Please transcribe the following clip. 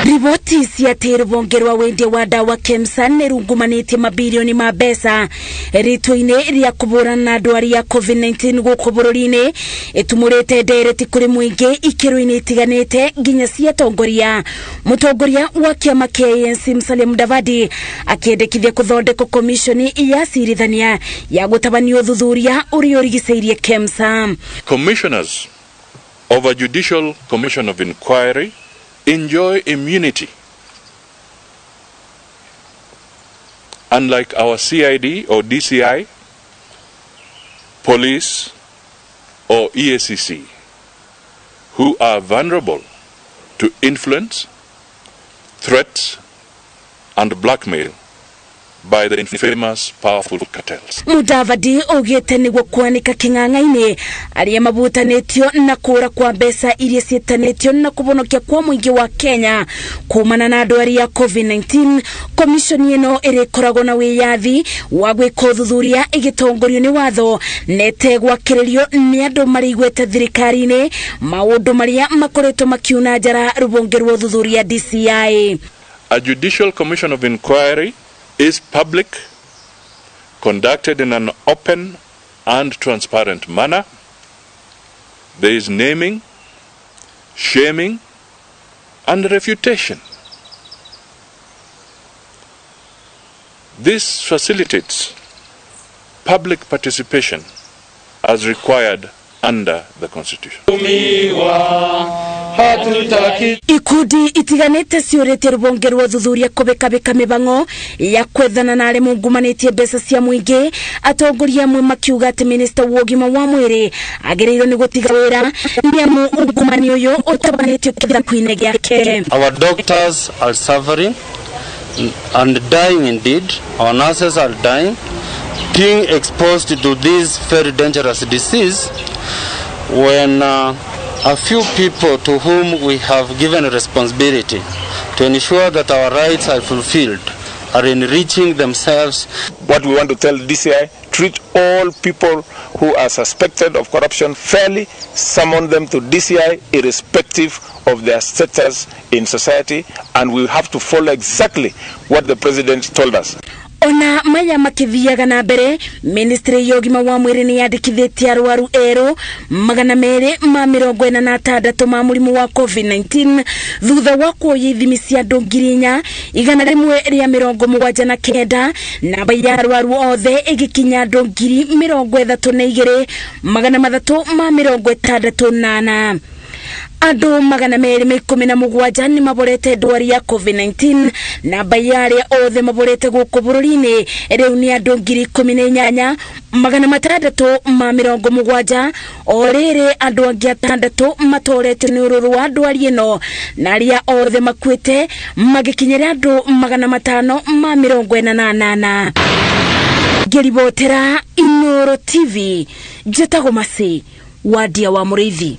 Riboti cia rubongerwa wendia wa dawa KEMSA nerungumanite mabilioni ma mbeca rituine ria kuburana na ndwari ya COVID-19 guku bururi-ini itumurite ndereti kuri muingi ikiru-ini itiganite nginya cia Atongoria. Mutongoria wa kiama KEMSA Musalia Mudavadi akiendekithia kuthondeka komishoni ya cirithania ya gutabanio thuthuria uri urigiceirie KEMSA. Commissioners of a Judicial Commission of Inquiry enjoy immunity, unlike our CID or DCI, police or EACC, who are vulnerable to influence, threats, and blackmail by the infamous powerful cartels. Mudavadi ogete niguo kwanika king'ang'a-ini aria mabutanitio na kura kwa mbeca iria cietanitio na kubonokia kwa muingi wa Kenya kumana na ndwari ya COVID-19. Komishoni ino irikoragwo na wiyathi wa gwika thuthuria igitongorio ni watho nete gwakiririo ni andu marigwete thirikari-ini maundu maria makoretwo makiuna njara rubongerwo thuthuria DCI. A Judicial Commission of Inquiry is public, conducted in an open and transparent manner. There is naming, shaming, and refutation. This facilitates public participation as required under the Constitution. Ikundi itiganite ciurite rubongerwo thuthuria kubekabeka mibango ya kwethana na aremu ngumanĩtie mbeca cia muingi. Atongoria amwe makiuga ati minister wa ũgima wa mwĩrĩ agereirwo ni gutiga wĩra niamu ungumania uyu utabanĩtio kĩthako-inĩ gĩake. Our doctors are suffering and dying indeed. Our nurses are dying, being exposed to this very dangerous disease when a few people to whom we have given a responsibility to ensure that our rights are fulfilled are enriching themselves. What we want to tell DCI, treat all people who are suspected of corruption fairly, summon them to DCI irrespective of their status in society, and we have to follow exactly what the president told us. Ona maya makithiaga na mbere, Ministry ya ũgima wa mwĩrĩ ni yandikithitie arwaru eru 246 ma mũrimũ wa COVID-19 thutha wa kuoya ithimi cia andũ 4,179 na bai ya arwaru othe igikinya andũ 32,368. Andu 217 ni maborete ndwari ya COVID-19 na bayari othe maborete guku bururi-ini riu ni andu 18,670 orere andu angi 6 matorete ni ururu wa ndwari ino na aria othe makwite magikinyira andu 548. Ngiribotera Inoro TV Jetagomasi Wadia wa Muriithi.